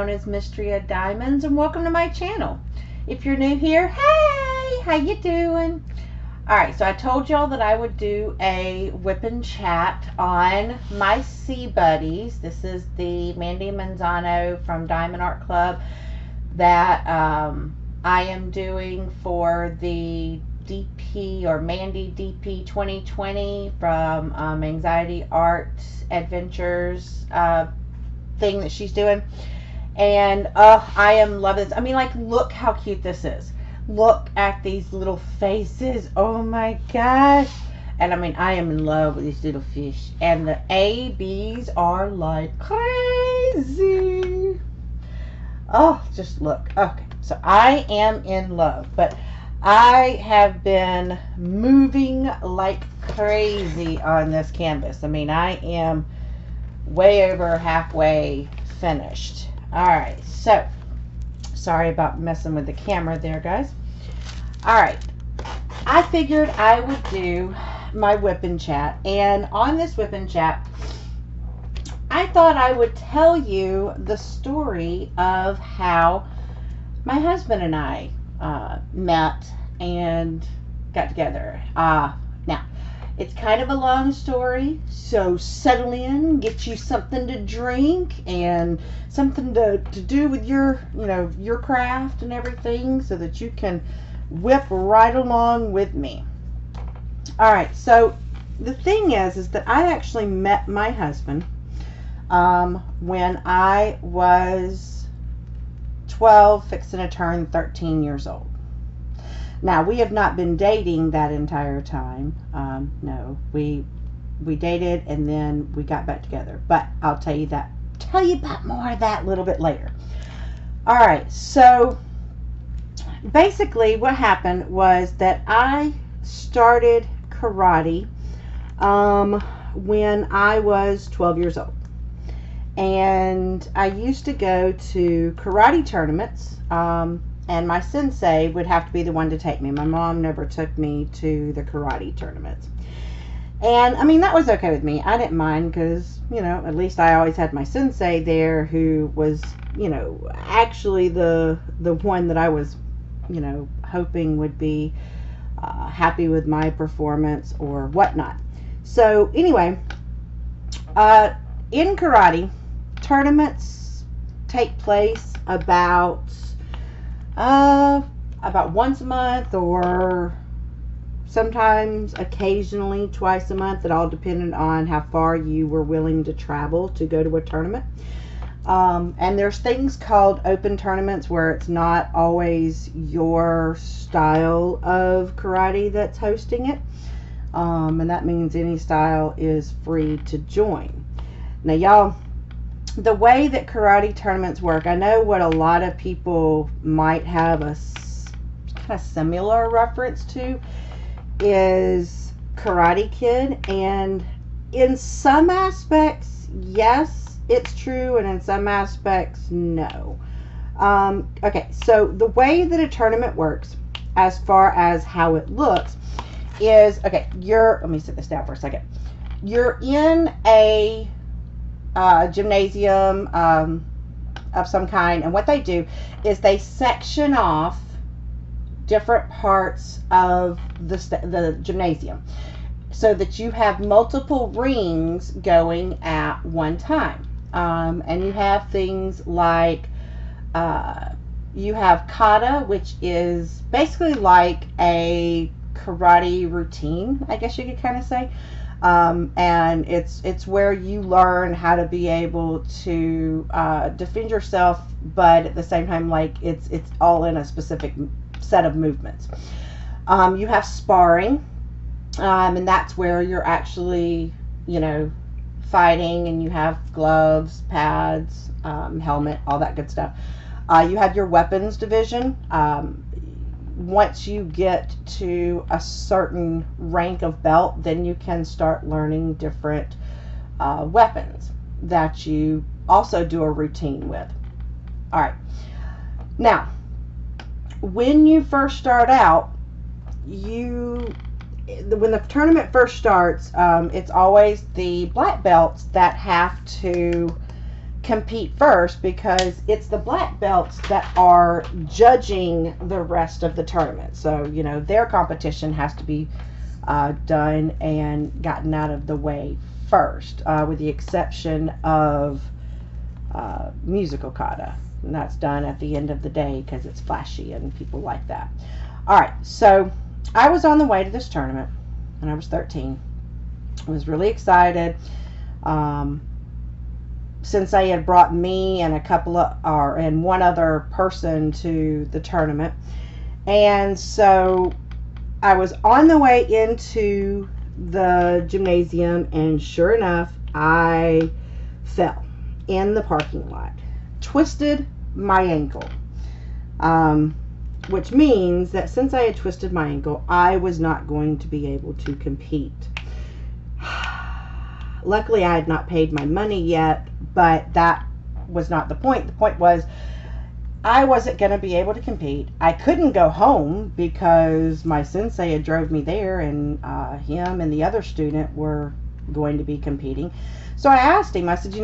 known as Mystery of Diamonds, and welcome to my channel. If you're new here, hey, how you doing? Alright, so I told y'all that I would do a whip and chat on my Sea Buddies. This is the Mandy Manzano from Diamond Art Club that I am doing for the DP or Mandy DP 2020 from Anxiety Art Adventures thing that she's doing. And I am loving this. I mean, like, look how cute this is. Look at these little faces. Oh my gosh. And I mean, I am in love with these little fish. And the ABs are like crazy. Oh, just look. Okay, so I am in love. But I have been moving like crazy on this canvas. I mean, I am way over halfway finished. Alright, so sorry about messing with the camera there, guys. Alright, I figured I would do my whip and chat, and on this whip and chat I thought I would tell you the story of how my husband and I met and got together. Now, it's kind of a long story, so settle in, get you something to drink and something to do with your, your craft and everything so that you can whip right along with me. All right, so the thing is that I actually met my husband when I was 12, fixing to turn 13 years old. Now, we have not been dating that entire time. No, we dated and then we got back together. But I'll tell you about more of that a little bit later. All right, so basically what happened was that I started karate when I was 12 years old. And I used to go to karate tournaments. And my sensei would have to be the one to take me. My mom never took me to the karate tournaments. And, I mean, that was okay with me. I didn't mind because, at least I always had my sensei there who was, actually the one that I was, hoping would be happy with my performance or whatnot. So, anyway, in karate, tournaments take place about once a month, or sometimes occasionally twice a month. It all depended on how far you were willing to travel to go to a tournament. And there's things called open tournaments where it's not always your style of karate that's hosting it. And that means any style is free to join. Now, y'all, the way that karate tournaments work, I know what a lot of people might have a kind of similar reference to is Karate Kid, and in some aspects, yes, it's true, and in some aspects, no. Okay, so the way that a tournament works, as far as how it looks, is, okay, let me sit this down for a second. You're in a gymnasium of some kind, and what they do is they section off different parts of the gymnasium so that you have multiple rings going at one time, and you have things like you have kata, which is basically like a karate routine, I guess you could kind of say. And it's where you learn how to be able to defend yourself, but at the same time, like, it's all in a specific set of movements. You have sparring, and that's where you're actually, fighting, and you have gloves, pads, helmet, all that good stuff. You have your weapons division. Once you get to a certain rank of belt, then you can start learning different weapons that you also do a routine with. All right. Now, when you first start out, when the tournament first starts, it's always the black belts that have to compete first because it's the black belts that are judging the rest of the tournament. So, their competition has to be done and gotten out of the way first, with the exception of musical kata. And that's done at the end of the day because it's flashy and people like that. Alright, so I was on the way to this tournament when I was 13. I was really excited. Sensei had brought me and and one other person to the tournament. And so I was on the way into the gymnasium, and sure enough, I fell in the parking lot. Twisted my ankle. Which means that since I had twisted my ankle, I was not going to be able to compete. Luckily, I had not paid my money yet, but that was not the point. The point was I wasn't going to be able to compete. I couldn't go home because my sensei had drove me there, and him and the other student were going to be competing. So I asked him, I said,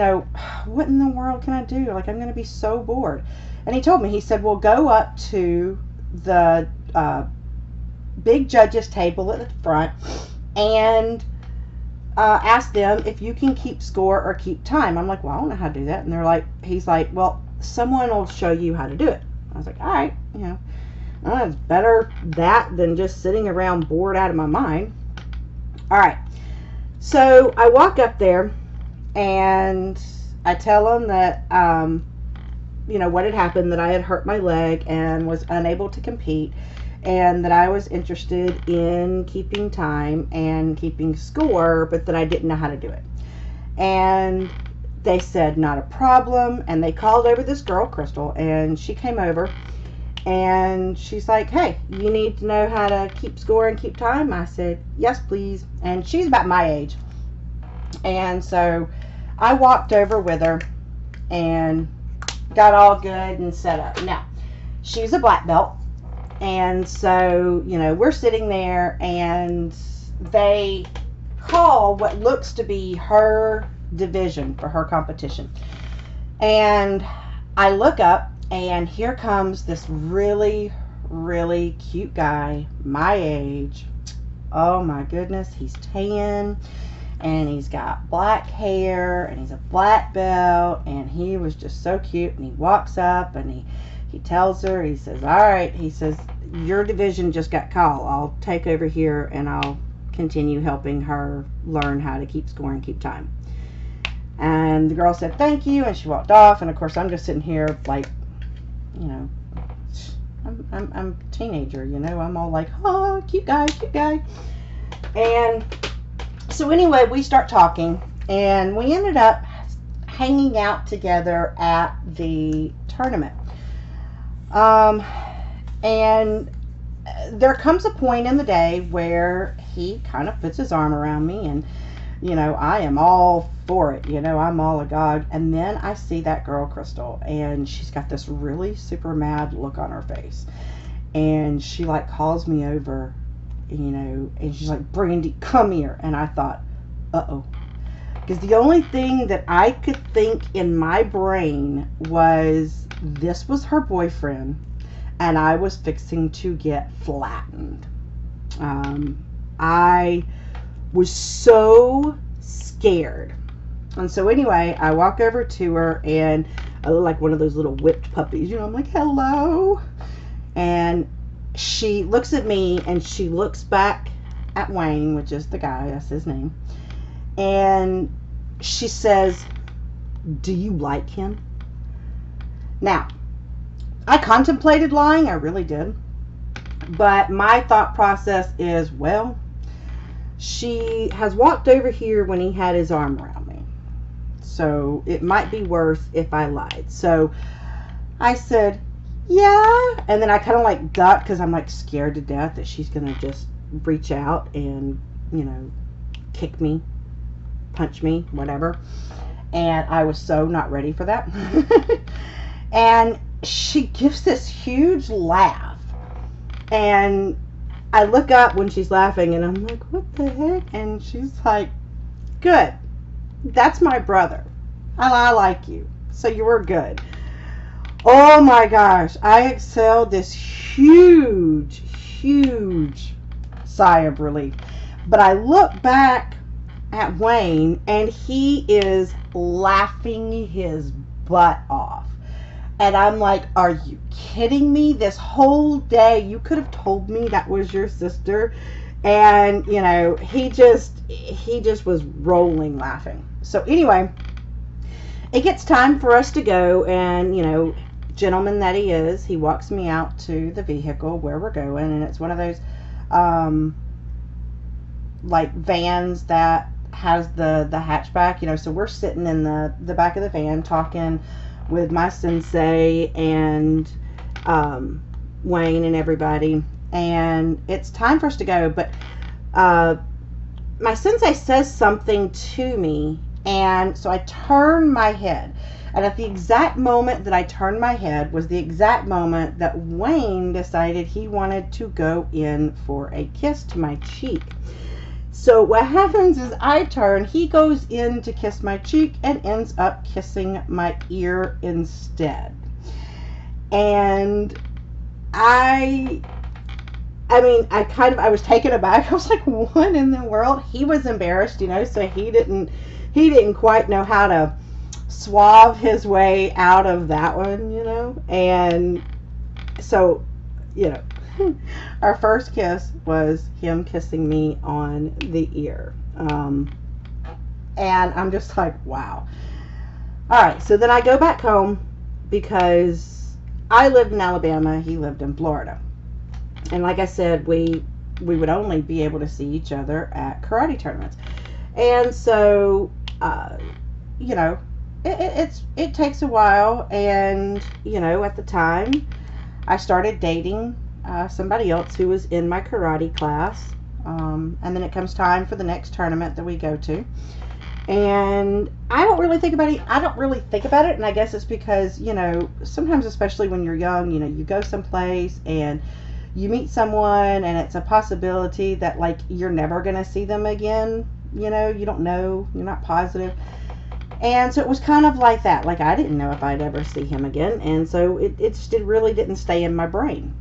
what in the world can I do? Like, I'm going to be so bored. And he told me, he said, well, go up to the big judges table at the front and ask them if you can keep score or keep time. I'm like, well, I don't know how to do that. And he's like, well, someone will show you how to do it. I was like, all right, it's better that than just sitting around bored out of my mind. All right. So I walk up there and I tell them that, what had happened, that I had hurt my leg and was unable to compete, and that I was interested in keeping time and keeping score, but that I didn't know how to do it. And they said, not a problem. And they called over this girl, Crystal, and she came over and she's like, hey, you need to know how to keep score and keep time? I said, yes, please. And she's about my age. And so I walked over with her and got all good and set up. Now, she's a black belt. And so, we're sitting there and they call what looks to be her division for her competition. And I look up and here comes this really, really cute guy, my age. Oh my goodness, he's tan and he's got black hair and he's a black belt, and he was just so cute. And he walks up and he tells her, he says, all right, he says, your division just got called. I'll take over here and I'll continue helping her learn how to keep score and keep time. And the girl said, thank you, and she walked off. And of course, I'm just sitting here like, I'm a teenager, I'm all like, oh, cute guy. And so anyway, we start talking, and we ended up hanging out together at the tournament. And there comes a point in the day where he kind of puts his arm around me, and I am all for it. I'm all agog. And then I see that girl, Crystal, and she's got this really super mad look on her face. And she calls me over, and she's like, Brandy, come here. And I thought, uh-oh. Because the only thing that I could think in my brain was this was her boyfriend, and I was fixing to get flattened. I was so scared. And so anyway, I walk over to her, and I look like one of those little whipped puppies. I'm like, hello. And she looks at me, and she looks back at Wayne, which is the guy, that's his name. And she says, do you like him? Now, I contemplated lying, I really did. But my thought process is, well, she has walked over here when he had his arm around me. So it might be worse if I lied. So I said, yeah. And then I kind of ducked because I'm scared to death that she's going to just reach out and, kick me, punch me, whatever. And I was so not ready for that. And she gives this huge laugh. And I look up when she's laughing, and I'm like, what the heck? And she's like, good. That's my brother. I like you. So you were good. Oh my gosh, I exhaled this huge sigh of relief. But I look back at Wayne and he is laughing his butt off. And I'm like, are you kidding me? This whole day you could have told me that was your sister. And, you know, he just was rolling laughing. So anyway, it gets time for us to go, and, you know, gentleman that he is, he walks me out to the vehicle where we're going, and it's one of those like vans that has the hatchback, you know. So we're sitting in the back of the van talking with my sensei and Wayne and everybody, and it's time for us to go. But my sensei says something to me, and so I turn my head. And at the exact moment that I turned my head was the exact moment that Wayne decided he wanted to go in for a kiss to my cheek. So what happens is I turn, he goes in to kiss my cheek and ends up kissing my ear instead. And I was taken aback. I was like, what in the world? He was embarrassed, you know, so he didn't quite know how to suave his way out of that one, you know. And so, you know, our first kiss was him kissing me on the ear. And I'm just like, wow. All right, so then I go back home because I lived in Alabama, he lived in Florida. And like I said, we would only be able to see each other at karate tournaments. And so, you know, it takes a while. And, you know, at the time, I started dating somebody else who was in my karate class. And then it comes time for the next tournament that we go to. And I don't really think about it. And I guess it's because, you know, sometimes, especially when you're young, you know, you go someplace and you meet someone and it's a possibility that, like, you're never going to see them again. You know, you don't know. You're not positive. And so it was kind of like that. Like, I didn't know if I'd ever see him again. And so it really didn't stay in my brain.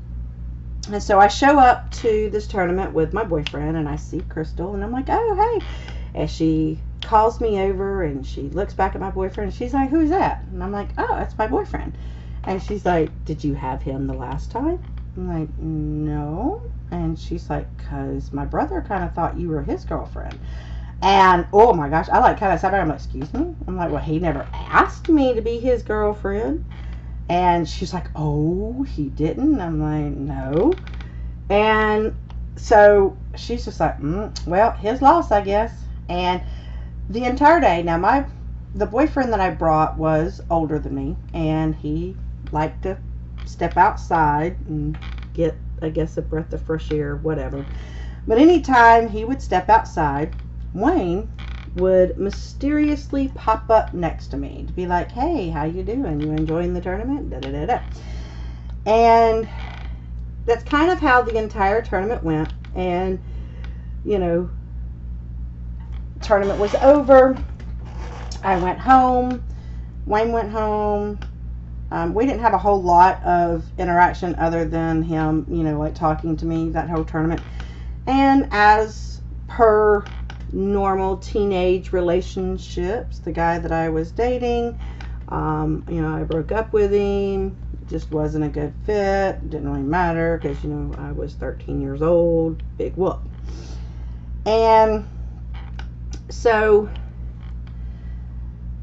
And so I show up to this tournament with my boyfriend, and I see Crystal, and I'm like, oh, hey. And she calls me over, and she looks back at my boyfriend, and she's like, who's that? And I'm like, oh, that's my boyfriend. And she's like, did you have him the last time? I'm like, no. And she's like, because my brother kind of thought you were his girlfriend. And, oh my gosh, I like kind of sat back, I'm like, excuse me? I'm like, well, he never asked me to be his girlfriend. And she's like, oh, he didn't? I'm like, no. And so she's just like, well, his loss, I guess. And the entire day, now the boyfriend that I brought was older than me, and he liked to step outside and get, I guess, a breath of fresh air, whatever. But anytime he would step outside, Wayne would mysteriously pop up next to me to be like, hey, how you doing? You enjoying the tournament? Da-da-da-da. And that's kind of how the entire tournament went. And, you know, tournament was over. I went home. Wayne went home. We didn't have a whole lot of interaction other than him, you know, like talking to me that whole tournament. And as per normal teenage relationships, the guy that I was dating, you know, I broke up with him. It just wasn't a good fit. Didn't really matter because, you know, I was 13 years old. Big whoop. And so,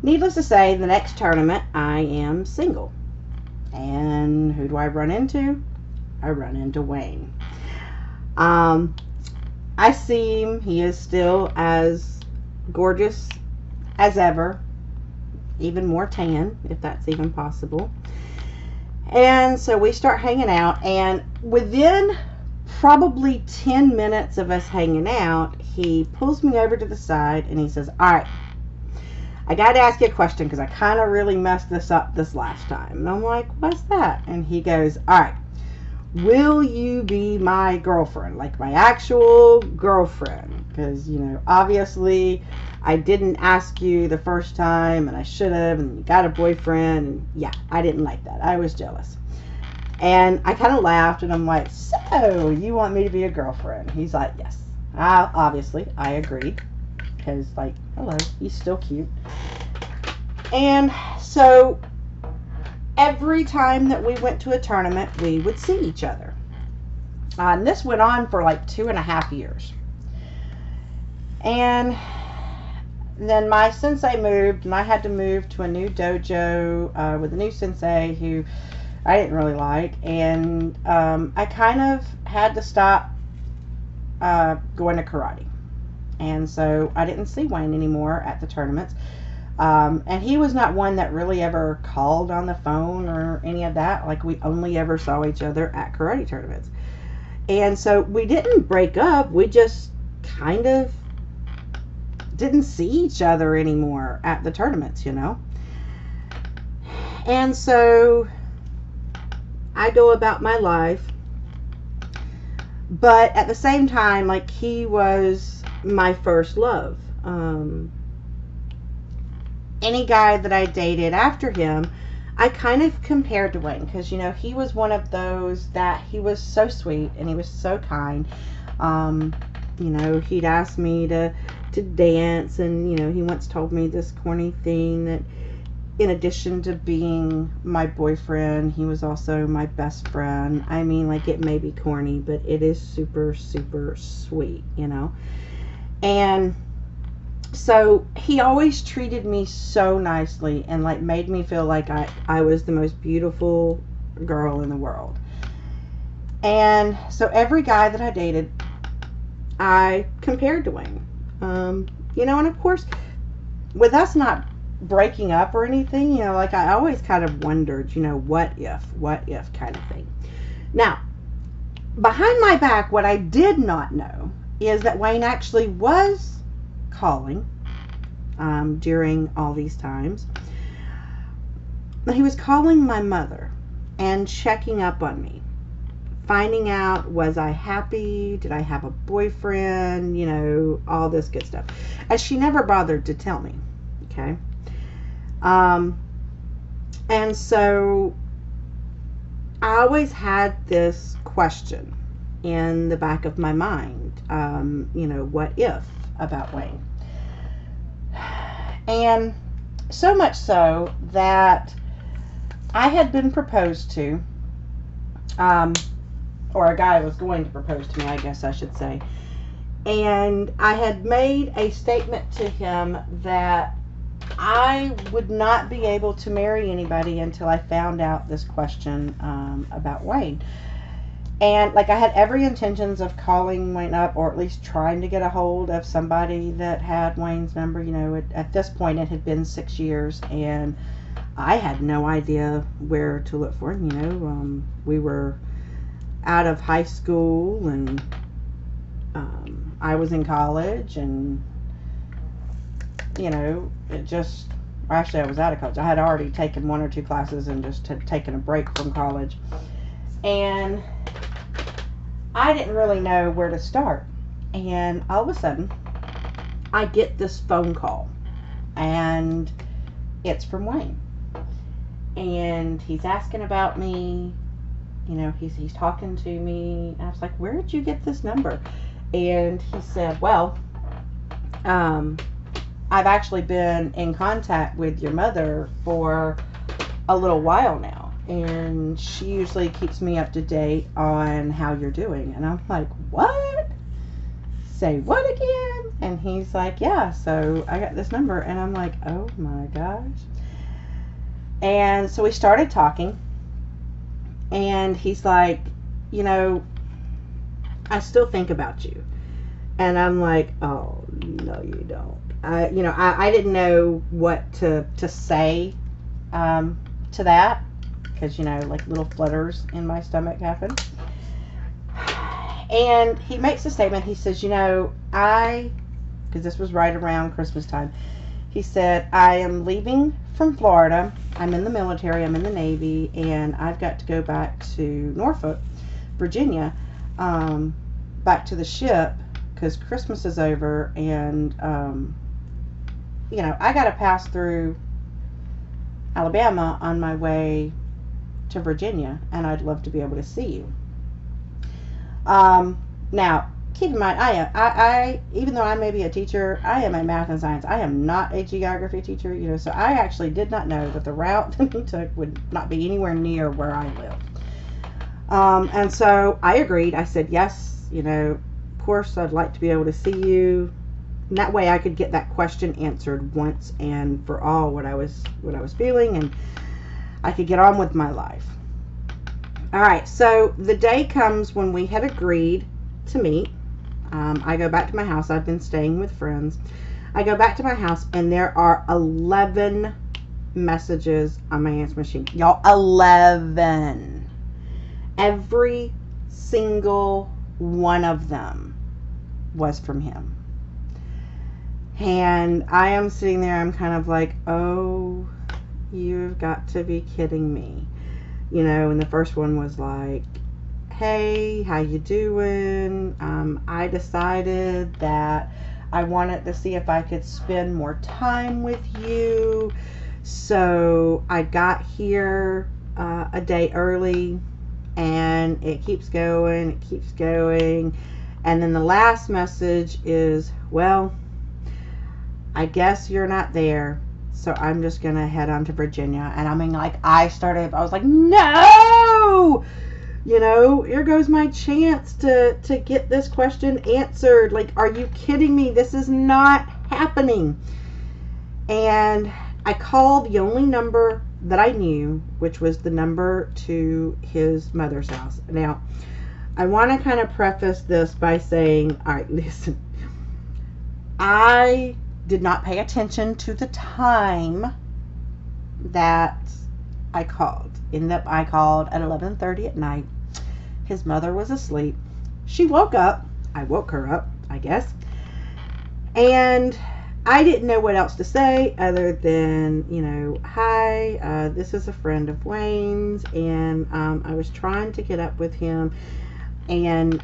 needless to say, the next tournament I am single. And who do I run into? I run into Wayne. I see him. He is still as gorgeous as ever. Even more tan, if that's even possible. And so we start hanging out. And within probably 10 minutes of us hanging out, he pulls me over to the side and he says, all right, I got to ask you a question because I kind of really messed this up this last time. And I'm like, what's that? And he goes, all right, will you be my girlfriend? Like my actual girlfriend? Because, you know, obviously I didn't ask you the first time, and I should have, and you got a boyfriend, and yeah, I didn't like that. I was jealous. And I kind of laughed, and I'm like, so, you want me to be a girlfriend? He's like, yes. Obviously, I agreed, because, like, hello, he's still cute. And so, every time that we went to a tournament, we would see each other. And this went on for like 2.5 years. And then my sensei moved, and I had to move to a new dojo with a new sensei who I didn't really like. And I kind of had to stop going to karate. And so I didn't see Wayne anymore at the tournaments. And he was not one that really ever called on the phone or any of that. Like, we only ever saw each other at karate tournaments. And so we didn't break up. We just kind of didn't see each other anymore at the tournaments, you know. And so I go about my life. But at the same time, like, he was my first love. Any guy that I dated after him, I kind of compared to Wayne, because, you know, he was one of those that he was so sweet and he was so kind. You know, he'd ask me to dance, and, you know, he once told me this corny thing that in addition to being my boyfriend, he was also my best friend. I mean, like, it may be corny, but it is super, super sweet, you know. And so he always treated me so nicely and, like, made me feel like I was the most beautiful girl in the world. And so every guy that I dated, I compared to Wayne. You know, and of course, with us not breaking up or anything, you know, like, I always kind of wondered, you know, what if kind of thing. Now, behind my back, what I did not know is that Wayne actually was calling during all these times. He was calling my mother and checking up on me, finding out, was I happy, did I have a boyfriend, you know, all this good stuff. And she never bothered to tell me, okay? And so I always had this question in the back of my mind, you know, what if about Wayne? And so much so that I had been proposed to, or a guy was going to propose to me, I guess I should say. And I had made a statement to him that I would not be able to marry anybody until I found out this question about Wayne. And, like, I had every intentions of calling Wayne up, or at least trying to get a hold of somebody that had Wayne's number. You know, at this point it had been 6 years, and I had no idea where to look for him. You know, we were out of high school, and I was in college, and, you know, it just, actually I was out of college. I had already taken 1 or 2 classes and just had taken a break from college. And I didn't really know where to start. And all of a sudden, I get this phone call. And it's from Wayne. And he's asking about me. You know, he's talking to me. I was like, where did you get this number? And he said, well, I've actually been in contact with your mother for a little while now. And she usually keeps me up to date on how you're doing. And I'm like, what? Say what again? And he's like, yeah, so I got this number. And I'm like, oh my gosh. And so we started talking. And he's like, you know, I still think about you. And I'm like, oh, no, you don't. I didn't know what to say to that. Because, you know, like, little flutters in my stomach happen. And he makes a statement. He says, you know, because this was right around Christmas time, he said, I am leaving from Florida. I'm in the military. I'm in the Navy. And I've got to go back to Norfolk, Virginia, back to the ship, because Christmas is over. And I got to pass through Alabama on my way to Virginia, and I'd love to be able to see you. Now, keep in mind, I even though I may be a teacher, I am a math and science. I am not a geography teacher, so I actually did not know that the route that he took would not be anywhere near where I live. And so I agreed. I said, yes, of course, I'd like to be able to see you. And that way I could get that question answered once and for all, what I was feeling, and I could get on with my life. All right, so the day comes when we had agreed to meet. I go back to my house. I've been staying with friends. I go back to my house, and there are 11 messages on my answer machine. Y'all, 11. Every single one of them was from him. And I am sitting there, I'm kind of like, oh, you've got to be kidding me. And the first one was like, hey, how you doing? I decided that I wanted to see if I could spend more time with you. So I got here a day early, and it keeps going. And then the last message is, well, I guess you're not there, so I'm just going to head on to Virginia. And I mean, like, I was like, no! Here goes my chance to get this question answered. Like, are you kidding me? This is not happening. And I called the only number that I knew, which was the number to his mother's house. Now, I want to kind of preface this by saying, all right, listen, I did not pay attention to the time that I called. I called at 11:30 at night. His mother was asleep. She woke up. I woke her up, I guess. And I didn't know what else to say other than, hi, this is a friend of Wayne's, and I was trying to get up with him, and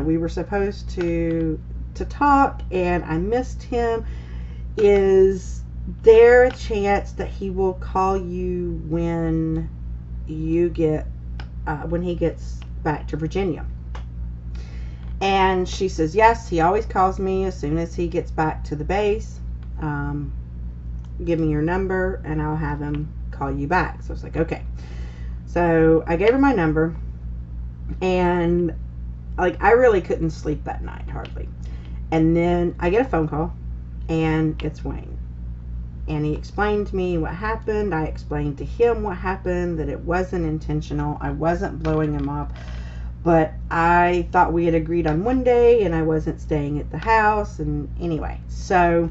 we were supposed to talk, and I missed him. Is there a chance that he will call you when he gets back to Virginia? And she says, yes, he always calls me as soon as he gets back to the base. Give me your number and I'll have him call you back. So I was like, okay. So I gave her my number, and I really couldn't sleep that night, hardly. And then I get a phone call, and it's Wayne. And he explained to me what happened. I explained to him what happened, that it wasn't intentional. I wasn't blowing him up. But I thought we had agreed on one day, and I wasn't staying at the house. And anyway, so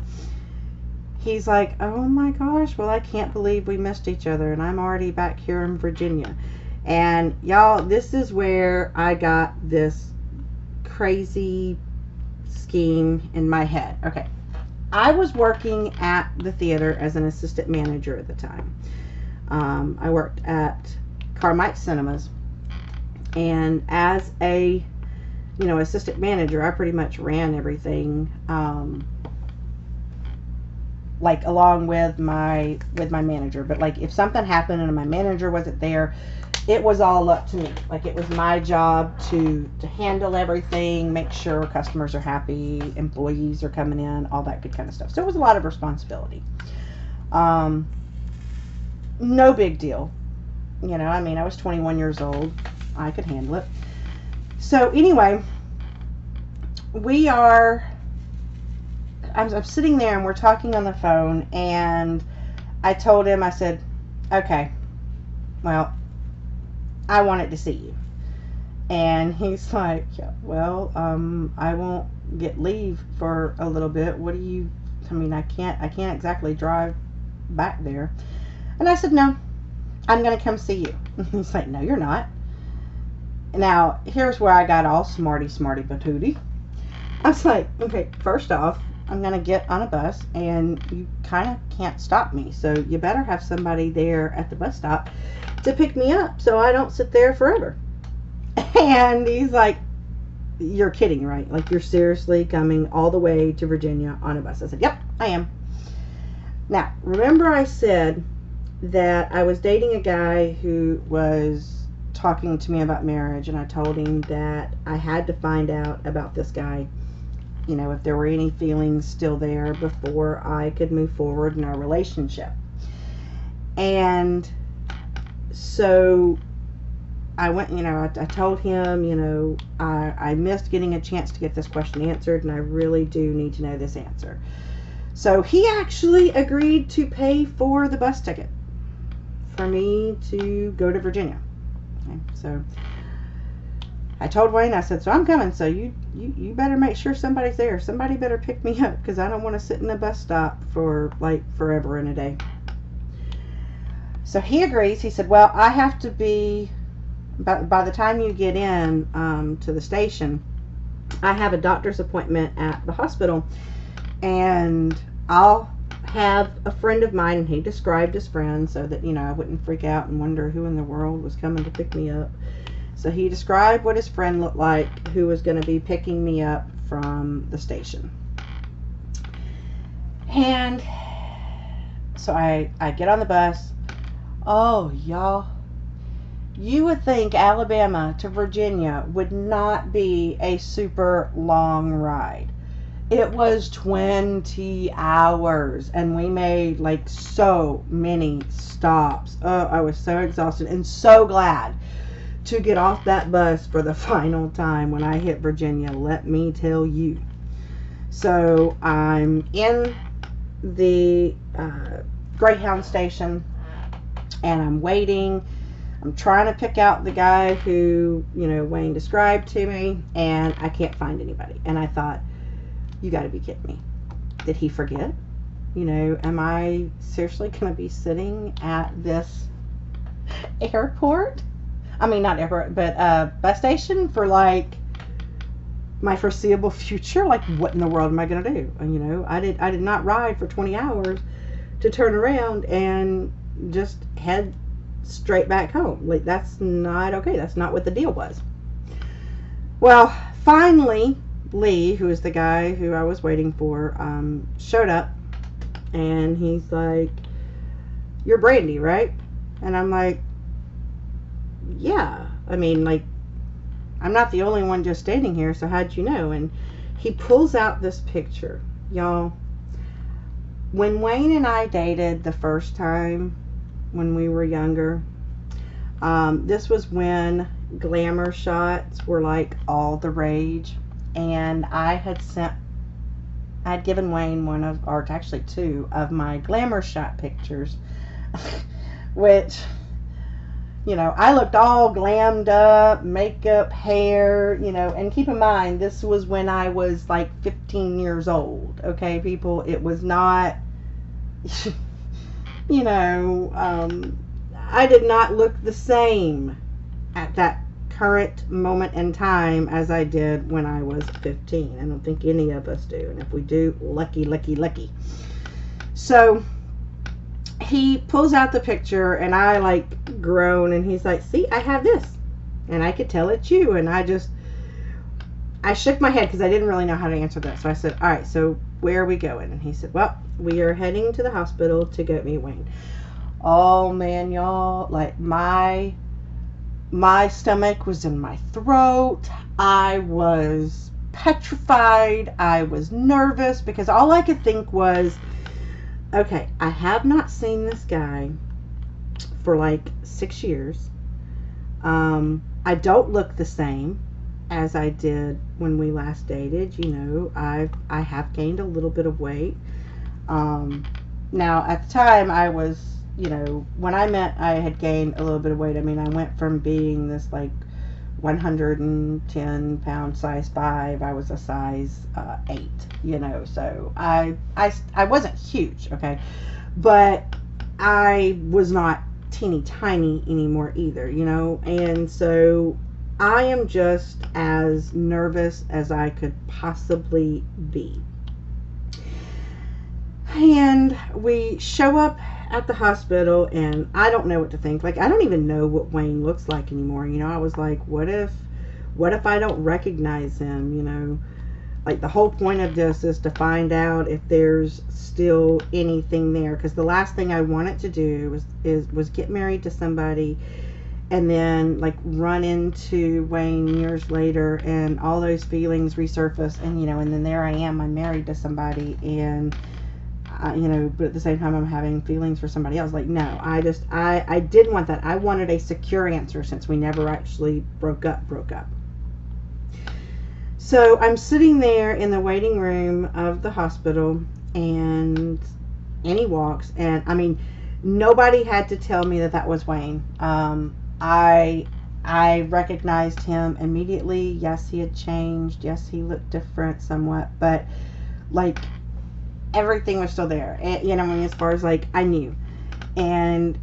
he's like, oh my gosh, well, I can't believe we missed each other, and I'm already back here in Virginia. And y'all, this is where I got this crazy scheme in my head. Okay. I was working at the theater as an assistant manager at the time. I worked at Carmike Cinemas, and as a assistant manager, I pretty much ran everything, along with my manager. But if something happened and my manager wasn't there, it was all up to me. It was my job to handle everything, make sure customers are happy, employees are coming in, all that good kind of stuff. So it was a lot of responsibility. No big deal. I was 21 years old. I could handle it. So anyway, I'm sitting there and we're talking on the phone, and I told him, I said, okay, well, I wanted to see you. And he's like, yeah, well, I won't get leave for a little bit. I can't exactly drive back there. And I said, no, I'm going to come see you. He's like, no, you're not. Now, here's where I got all smarty patootie. I was like, okay, first off, I'm going to get on a bus, and you kind of can't stop me. So you better have somebody there at the bus stop to pick me up so I don't sit there forever. And he's like, you're kidding, right? You're seriously coming all the way to Virginia on a bus? I said, yep, I am. Now, remember I said that I was dating a guy who was talking to me about marriage, and I told him that I had to find out about this guy, you know, if there were any feelings still there before I could move forward in our relationship. And so I went, you know, I told him, you know, I missed getting a chance to get this question answered, and I really do need to know this answer. So he actually agreed to pay for the bus ticket for me to go to Virginia. Okay, so I told Wayne, I said, so I'm coming, so you better make sure somebody's there. Somebody better pick me up, because I don't want to sit in a bus stop for like forever and a day. So he agrees. He said, well, I have to be, by the time you get in to the station, I have a doctor's appointment at the hospital, and I'll have a friend of mine, and he described his friend so that, you know, I wouldn't freak out and wonder who in the world was coming to pick me up. So he described what his friend looked like, who was going to be picking me up from the station. And so I get on the bus. Oh, y'all, you would think Alabama to Virginia would not be a super long ride. It was 20 hours, and we made like so many stops. Oh, I was so exhausted and so glad to get off that bus for the final time when I hit Virginia, let me tell you. So I'm in the Greyhound station, and I'm waiting. I'm trying to pick out the guy who, you know, Wayne described to me, and I can't find anybody. And I thought, you got to be kidding me. Did he forget? You know, am I seriously going to be sitting at this airport? I mean, not airport, but bus station for like my foreseeable future? Like, what in the world am I going to do? And, you know, I did not ride for 20 hours to turn around and just head straight back home. Like, that's not okay. That's not what the deal was. Well, finally, Lee, who is the guy who I was waiting for, showed up, and he's like, you're Brandy, right? And I'm like, yeah. I mean, like, I'm not the only one just standing here, so how'd you know? And he pulls out this picture. Y'all, when Wayne and I dated the first time when we were younger, this was when glamour shots were like all the rage. And I had given Wayne one of, or actually two of my glamour shot pictures, which, you know, I looked all glammed up, makeup, hair, you know, and keep in mind, this was when I was like 15 years old, okay, people? It was not, you know, I did not look the same at that current moment in time as I did when I was 15. I don't think any of us do, and if we do, lucky, lucky, lucky. So he pulls out the picture, and I like groan, and he's like, see, I have this, and I could tell it's you. And I shook my head because I didn't really know how to answer that. So I said, all right, so where are we going? And he said, well, we are heading to the hospital to go meet Wayne. Oh man, y'all, like my stomach was in my throat. I was petrified. I was nervous because all I could think was, okay, I have not seen this guy for like 6 years. I don't look the same as I did when we last dated. You know, I have gained a little bit of weight. Now at the time I was, you know, when I met I had gained a little bit of weight. I mean, I went from being this like 110 pound size 5, I was a size 8, you know, so I wasn't huge, okay, but I was not teeny tiny anymore either, you know. And so I am just as nervous as I could possibly be. And we show up at the hospital, and I don't know what to think. Like, I don't even know what Wayne looks like anymore. You know, I was like, what if I don't recognize him? You know, Like, the whole point of this is to find out if there's still anything there, because the last thing I wanted to do was get married to somebody and then like run into Wayne years later and all those feelings resurface, and and then there I am, I'm married to somebody, and but at the same time I'm having feelings for somebody else. Like, no, I didn't want that. I wanted a secure answer, since we never actually broke up. So I'm sitting there in the waiting room of the hospital, and he walks, and I mean, nobody had to tell me that was Wayne. I recognized him immediately. Yes, he had changed. Yes, he looked different somewhat, but like, everything was still there. And, as far as like, I knew. And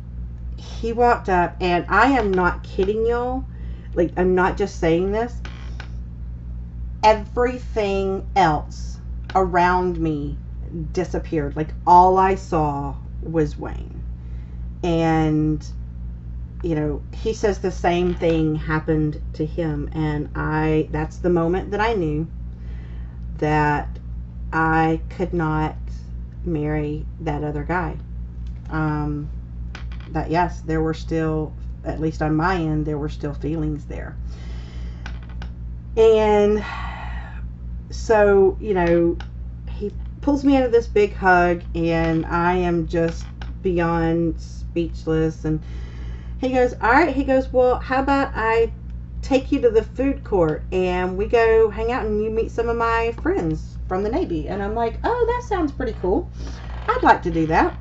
he walked up, and I am not kidding y'all. Like, I'm not just saying this. Everything else around me disappeared. Like, all I saw was Wayne. And he says the same thing happened to him, and that's the moment that I knew that I could not marry that other guy. That yes, there were still, at least on my end, there were still feelings there. And so, he pulls me into this big hug, and I am just beyond speechless. And he goes, all right. He goes, well, how about I take you to the food court and we go hang out and you meet some of my friends from the Navy. And I'm like, oh, that sounds pretty cool. I'd like to do that.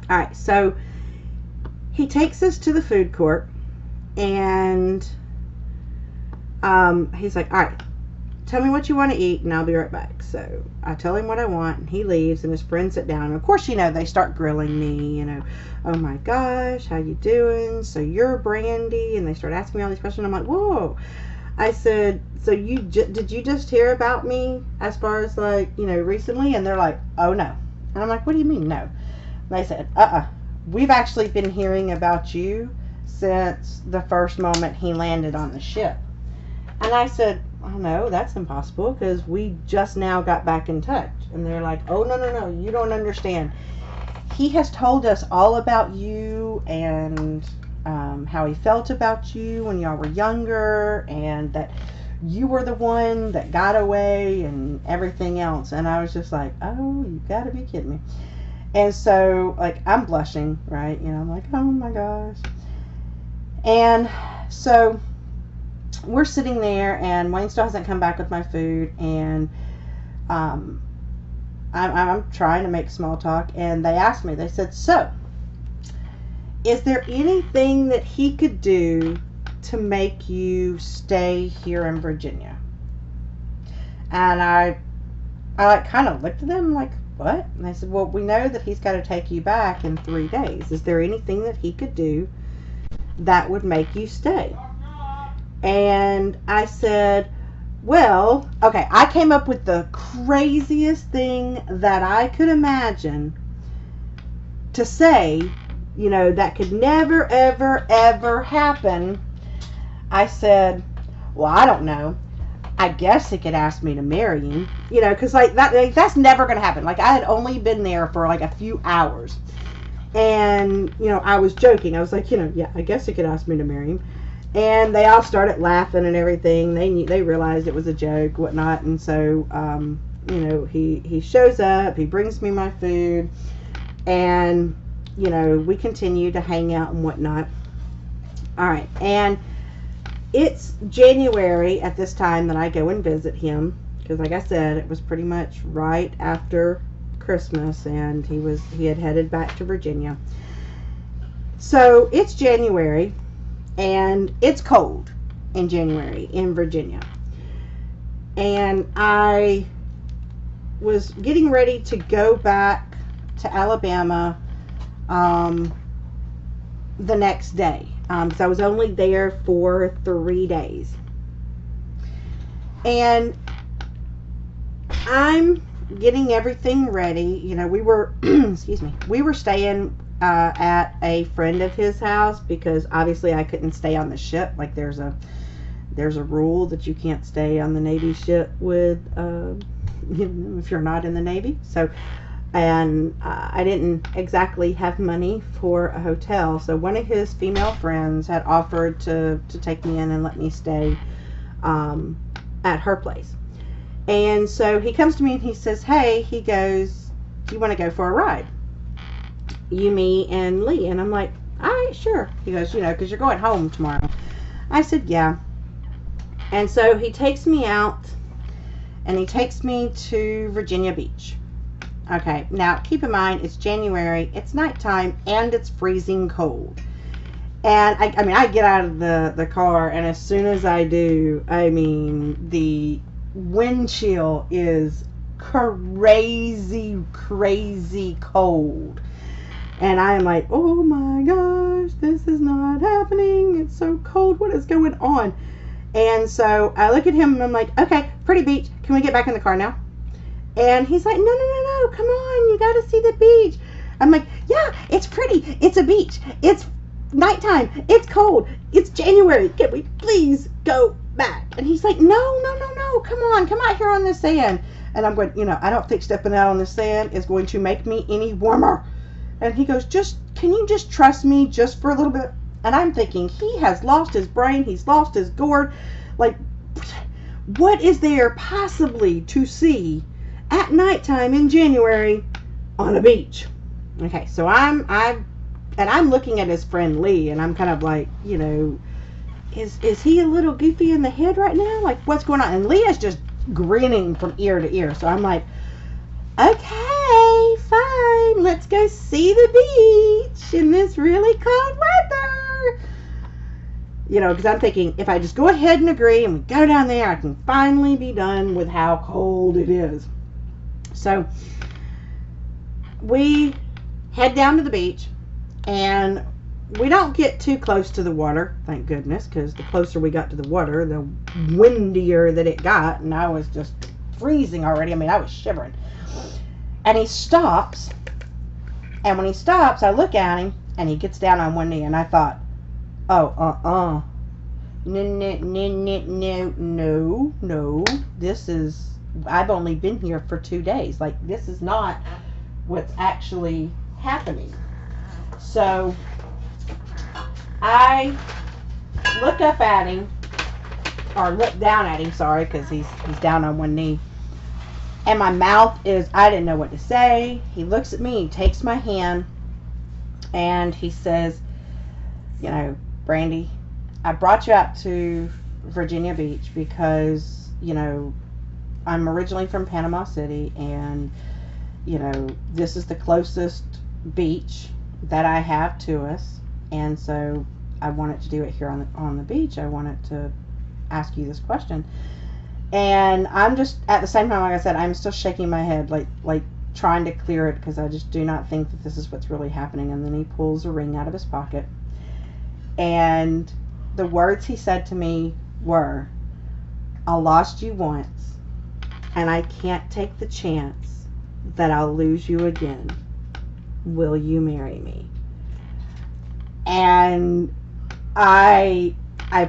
All right. So he takes us to the food court, and he's like, all right, tell me what you want to eat and I'll be right back. So I tell him what I want, and he leaves, and his friends sit down. And of course, they start grilling me, oh my gosh, how you doing? So you're Brandy? And they start asking me all these questions. I'm like, whoa. I said, so did you just hear about me as far as like, recently? And they're like, oh no. And I'm like, what do you mean no? And they said, we've actually been hearing about you since the first moment he landed on the ship. And I said, oh no, that's impossible, because we just now got back in touch. And they're like, oh no, you don't understand. He has told us all about you, and how he felt about you when y'all were younger, and that you were the one that got away and everything else. And I was just like, oh, you gotta be kidding me. And so, like, I'm blushing, right? I'm like, oh my gosh. And so we're sitting there, and Wayne still hasn't come back with my food, and I'm trying to make small talk, and they asked me, they said, so is there anything that he could do to make you stay here in Virginia? And I like kind of looked at them like, what? And they said, well, we know that he's got to take you back in 3 days. Is there anything that he could do that would make you stay? And I said, well, okay, I came up with the craziest thing that I could imagine to say, that could never, ever, ever happen. I said, well, I don't know. I guess he could ask me to marry him, because that's never going to happen. Like, I had only been there for like a few hours, and, I was joking. I was like, yeah, I guess he could ask me to marry him. And they all started laughing and everything. They realized it was a joke, whatnot. And so, he shows up, he brings me my food, and, we continue to hang out and whatnot. All right. And it's January at this time that I go and visit him, because like I said, it was pretty much right after Christmas, and he had headed back to Virginia. So it's January, and it's cold in January in Virginia. And I was getting ready to go back to Alabama the next day, because I was only there for 3 days. And I'm getting everything ready. We were excuse me, we were staying at a friend of his house, because obviously I couldn't stay on the ship. Like, there's a there's a rule that you can't stay on the Navy ship with, if you're not in the Navy. So, and I didn't exactly have money for a hotel. So one of his female friends had offered to take me in and let me stay at her place. And so he comes to me and he says, hey, he goes, do you want to go for a ride? You, me, and Lee. And I'm like, all right, sure. He goes, because you're going home tomorrow. I said, yeah. And so he takes me out and he takes me to Virginia Beach. Okay, now keep in mind, it's January, it's nighttime, and it's freezing cold. And I get out of the car, and as soon as I do, the wind chill is crazy, crazy cold. And I am like, oh my gosh, this is not happening. It's so cold. What is going on? And so I look at him and I'm like, okay, pretty beach. Can we get back in the car now? And he's like, no, come on. You got to see the beach. I'm like, yeah, it's pretty. It's a beach. It's nighttime. It's cold. It's January. Can we please go back? And he's like, no. Come on. Come out here on the sand. And I'm going, I don't think stepping out on the sand is going to make me any warmer. And he goes, can you just trust me just for a little bit? And I'm thinking, he has lost his brain. He's lost his gourd. Like, what is there possibly to see at nighttime in January on a beach? Okay, so I'm looking at his friend Lee, and I'm kind of like, is he a little goofy in the head right now? Like, what's going on? And Lee is just grinning from ear to ear. So I'm like, okay, fine, let's go see the beach in this really cold weather. Because I'm thinking, if I just go ahead and agree and we go down there, I can finally be done with how cold it is. So we head down to the beach, and we don't get too close to the water, thank goodness, because the closer we got to the water, the windier that it got, and I was just freezing already. I was shivering. And he stops, and when he stops, I look at him, and he gets down on one knee, and I thought, no, this is, I've only been here for 2 days. Like, this is not what's actually happening. So I look up at him, or look down at him, sorry, because he's down on one knee. And my mouth is, I didn't know what to say. He looks at me, he takes my hand, and he says, Brandy, I brought you out to Virginia Beach because, I'm originally from Panama City, and, this is the closest beach that I have to us. And so I wanted to do it here on the beach. I wanted to ask you this question. And I'm just, at the same time, like I said, I'm still shaking my head, like trying to clear it, because I just do not think that this is what's really happening. And then he pulls a ring out of his pocket. And the words he said to me were, I lost you once, and I can't take the chance that I'll lose you again. Will you marry me? And I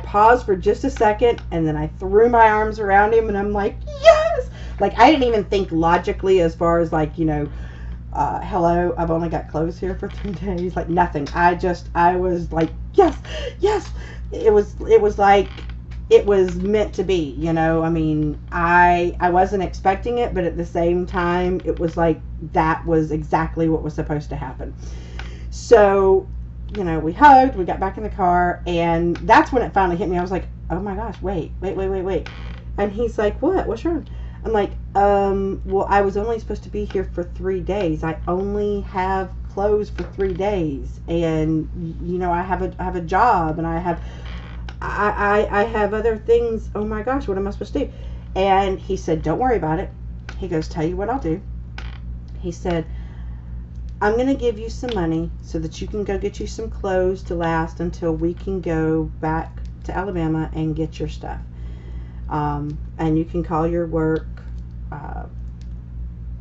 paused for just a second, and then I threw my arms around him, and I'm like, yes! Like, I didn't even think logically as far as, like, hello, I've only got clothes here for 3 days. Like, nothing. I was like, yes! It was like, it was meant to be, I wasn't expecting it, but at the same time, it was like, that was exactly what was supposed to happen. So, we hugged, we got back in the car, and that's when it finally hit me. I was like, oh my gosh, wait. And he's like, what? What's wrong? I'm like, well, I was only supposed to be here for 3 days. I only have clothes for 3 days. And, I have a job, and I have other things. Oh my gosh, what am I supposed to do? And he said, don't worry about it. He goes, tell you what I'll do. He said, I'm going to give you some money so that you can go get you some clothes to last until we can go back to Alabama and get your stuff. And you can call your work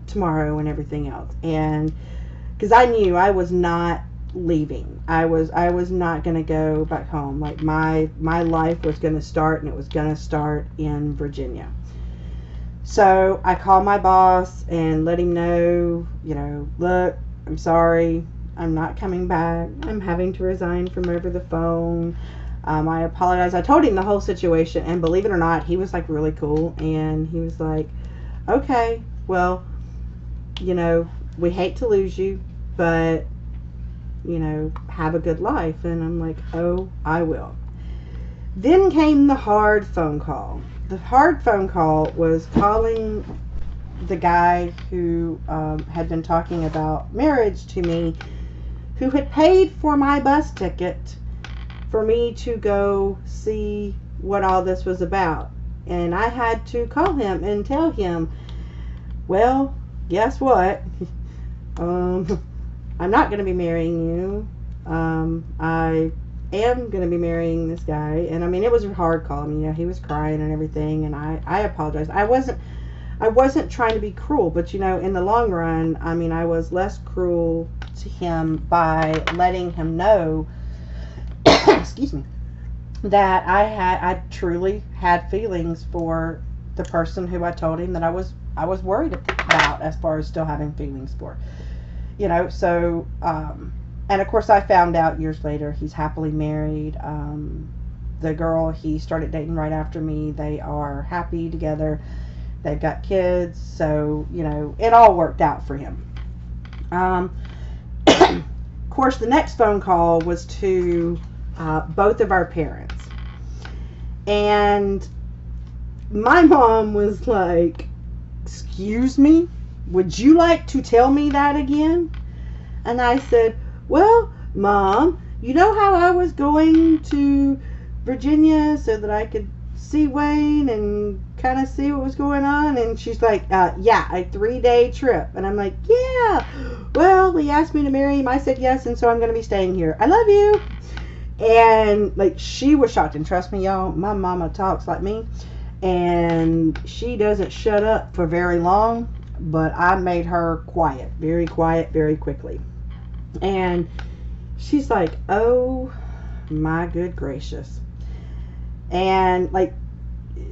tomorrow and everything else. And because I knew I was not leaving. I was not going to go back home. Like my life was going to start, and it was going to start in Virginia. So I called my boss and let him know, look, I'm sorry, I'm not coming back. I'm having to resign from over the phone. I apologize. I told him the whole situation, and believe it or not, he was like really cool, and he was like, okay, well, we hate to lose you, but have a good life. And I'm like, oh, I will. Then came the hard phone call. The hard phone call was calling the guy who had been talking about marriage to me, who had paid for my bus ticket for me to go see what all this was about. And I had to call him and tell him, well, guess what? I'm not going to be marrying you. I am going to be marrying this guy. And I mean, it was a hard call. I mean, he was crying and everything, and I apologized. I wasn't trying to be cruel, but in the long run, I mean, I was less cruel to him by letting him know, excuse me, that I truly had feelings for the person who I told him that I was worried about, as far as still having feelings for. So, and of course I found out years later he's happily married. The girl he started dating right after me, they are happy together. They've got kids, so, it all worked out for him. Of course, the next phone call was to both of our parents. And my mom was like, excuse me? Would you like to tell me that again? And I said, well, Mom, you know how I was going to Virginia so that I could see Wayne and kind of see what was going on? And she's like, yeah, a 3-day trip. And I'm like, yeah, well, he asked me to marry him. I said yes, and so I'm going to be staying here. I love you. And like, she was shocked. And trust me, y'all, my mama talks like me, and she doesn't shut up for very long. But I made her quiet very quickly. And she's like, oh my good gracious. And like,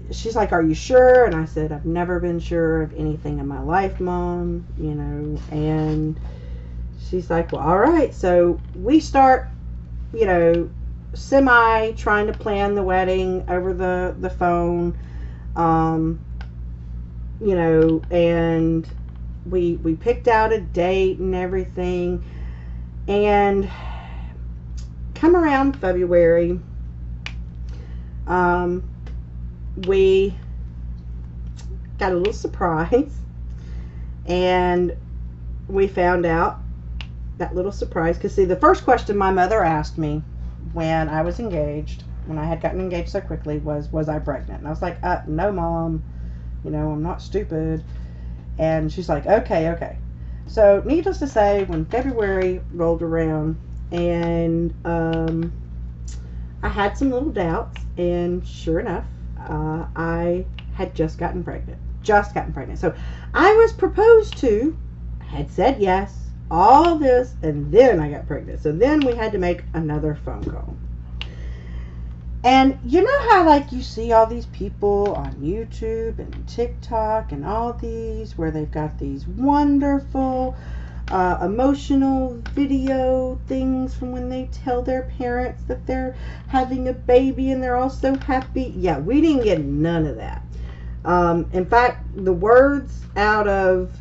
she's like, are you sure? And I said, I've never been sure of anything in my life, Mom, and she's like, well, all right. So we start, semi trying to plan the wedding over the phone. And we picked out a date and everything, and come around February, we got a little surprise, and we found out that little surprise, because see, the first question my mother asked me when I was engaged, when I had gotten engaged so quickly, was I pregnant? And I was like, no, Mom. I'm not stupid. And she's like, okay. So, needless to say, when February rolled around, and I had some little doubts, and sure enough, I had just gotten pregnant. So, I was proposed to, had said yes, all this, and then I got pregnant. So, then we had to make another phone call. And you know how like you see all these people on YouTube and TikTok and all these, where they've got these wonderful emotional video things from when they tell their parents that they're having a baby and they're all so happy? Yeah, we didn't get none of that. In fact, the words out of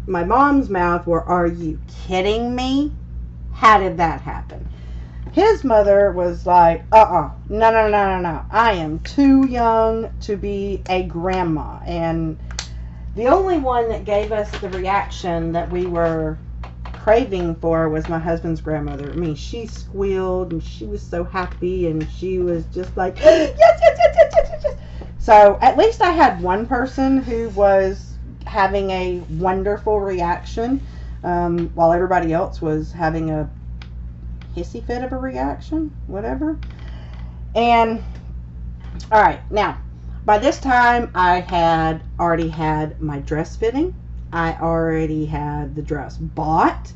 my mom's mouth were, are you kidding me? How did that happen? His mother was like, no. I am too young to be a grandma. And the only one that gave us the reaction that we were craving for was my husband's grandmother. I mean, she squealed and she was so happy, and she was just like, yes. So at least I had one person who was having a wonderful reaction, while everybody else was having a hissy fit of a reaction, whatever. And all right, now by this time I had already had my dress fitting. I already had the dress bought,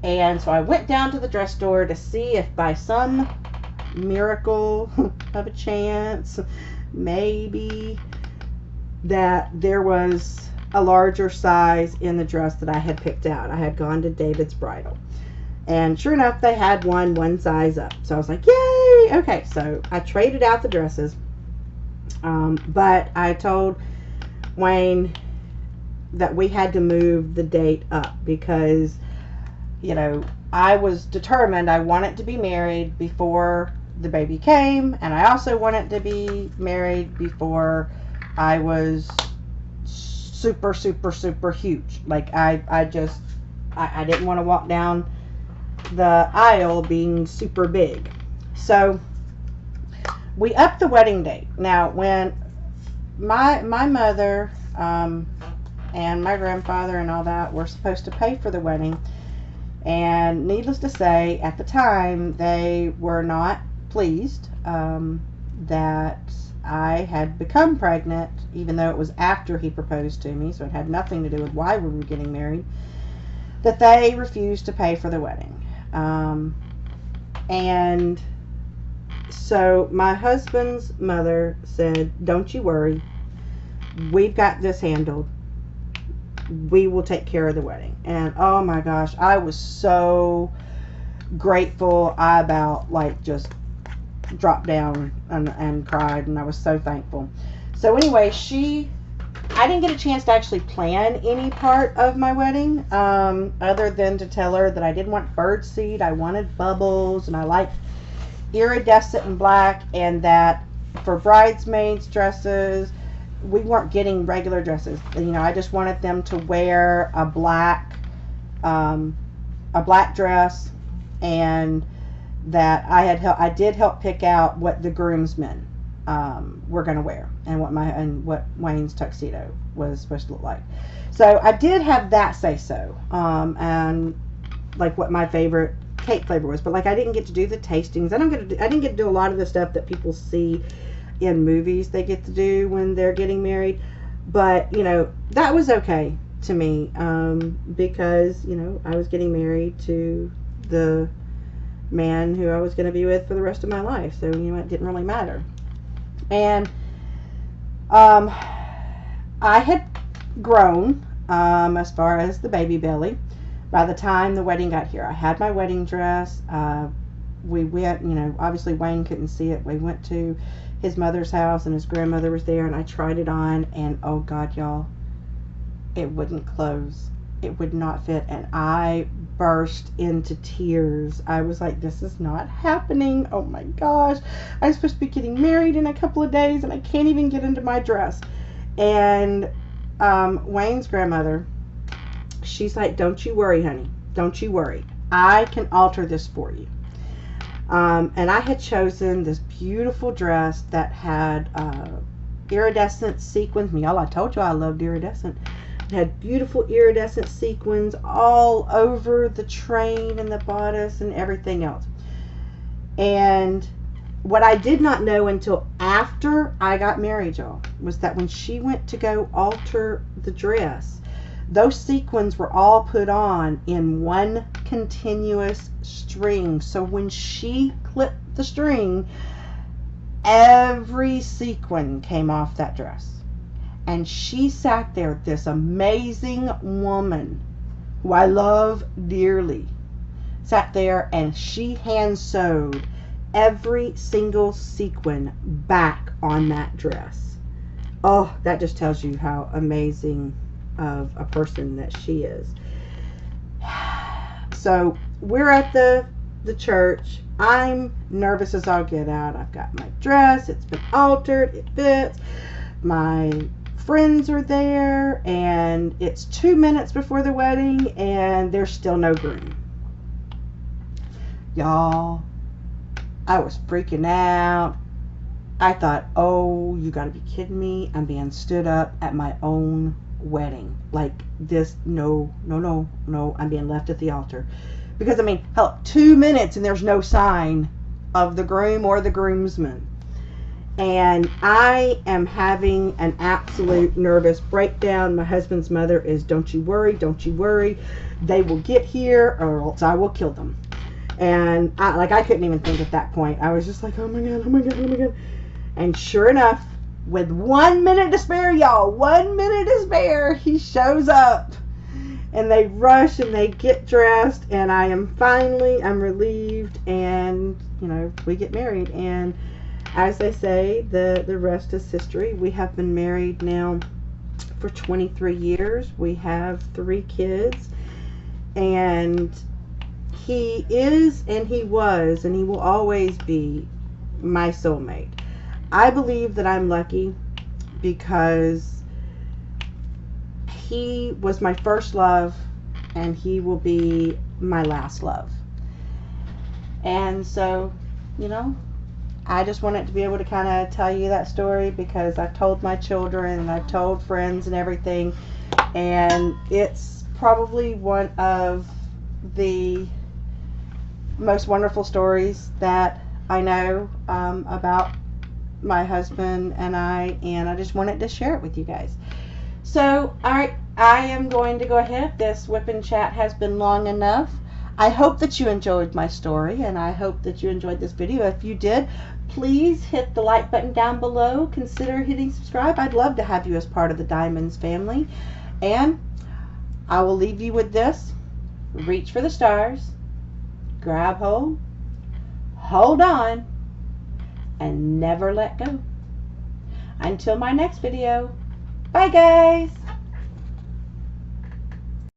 And so I went down to the dress store to see if by some miracle of a chance, maybe, that there was a larger size in the dress that I had picked out. I had gone to David's Bridal. And sure enough, they had one size up. So I was like, yay! Okay, so I traded out the dresses. But I told Wayne that we had to move the date up because, you know, I was determined I wanted to be married before the baby came, and I also wanted to be married before I was super huge. Like I didn't want to walk down the aisle being super big. So we upped the wedding date. Now when my mother and my grandfather and all that were supposed to pay for the wedding, and needless to say, at the time they were not pleased that I had become pregnant, even though it was after he proposed to me, so it had nothing to do with why we were getting married, that they refused to pay for the wedding. And so my husband's mother said, don't you worry, we've got this handled, we will take care of the wedding. And oh my gosh, I was so grateful. I about like just dropped down and cried, and I was so thankful. So anyway, I didn't get a chance to actually plan any part of my wedding, other than to tell her that I didn't want birdseed, I wanted bubbles, and I liked iridescent and black, and that for bridesmaids dresses, we weren't getting regular dresses. You know, I just wanted them to wear a black dress, and that I did help pick out what the groomsmen were going to wear, and what Wayne's tuxedo was supposed to look like. So I did have that say so, and like what my favorite cake flavor was. But like I didn't get to do the tastings. I didn't get to do a lot of the stuff that people see in movies they get to do when they're getting married. But you know, that was okay to me, because you know, I was getting married to the man who I was going to be with for the rest of my life, so you know, it didn't really matter. And I had grown as far as the baby belly by the time the wedding got here. I had my wedding dress. We went, you know, obviously Wayne couldn't see it. We went to his mother's house, and his grandmother was there, and I tried it on, and oh God, y'all, it wouldn't close. It would not fit, and I burst into tears. I was like, this is not happening. Oh my gosh, I'm supposed to be getting married in a couple of days, and I can't even get into my dress. And Wayne's grandmother, she's like, don't you worry, honey, don't you worry, I can alter this for you. And I had chosen this beautiful dress that had iridescent sequins. Y'all, I told you I loved iridescent. It had beautiful iridescent sequins all over the train and the bodice and everything else. And what I did not know until after I got married, y'all, was that when she went to go alter the dress, those sequins were all put on in one continuous string. So when she clipped the string, every sequin came off that dress. And she sat there, this amazing woman who I love dearly, sat there, and she hand sewed every single sequin back on that dress. Oh, that just tells you how amazing of a person that she is. So we're at the church. I'm nervous as all get out. I've got my dress, it's been altered, it fits. My friends are there, and it's 2 minutes before the wedding, and there's still no groom. Y'all, I was freaking out. I thought, oh, you gotta be kidding me. I'm being stood up at my own wedding. Like this, no, I'm being left at the altar. Because I mean, hell, 2 minutes and there's no sign of the groom or the groomsman. And I am having an absolute nervous breakdown. My husband's mother is, don't you worry, they will get here or else I will kill them. And I couldn't even think at that point. I was just like, oh my God. And sure enough, with 1 minute to spare, y'all, 1 minute to spare, he shows up. And they rush and they get dressed, and I'm relieved, and, we get married. And as they say, the rest is history. We have been married now for 23 years. We have 3 kids, and he is, and he was, and he will always be my soulmate. I believe that I'm lucky because he was my first love, and he will be my last love. And so, I just wanted to be able to kind of tell you that story because I've told my children and I've told friends and everything, and it's probably one of the most wonderful stories that I know about my husband and I just wanted to share it with you guys. So, alright, I am going to go ahead. This whip and chat has been long enough. I hope that you enjoyed my story, and I hope that you enjoyed this video. If you did, please hit the like button down below. Consider hitting subscribe. I'd love to have you as part of the Diamonds family. And I will leave you with this. Reach for the stars. Grab hold. Hold on. And never let go. Until my next video. Bye, guys.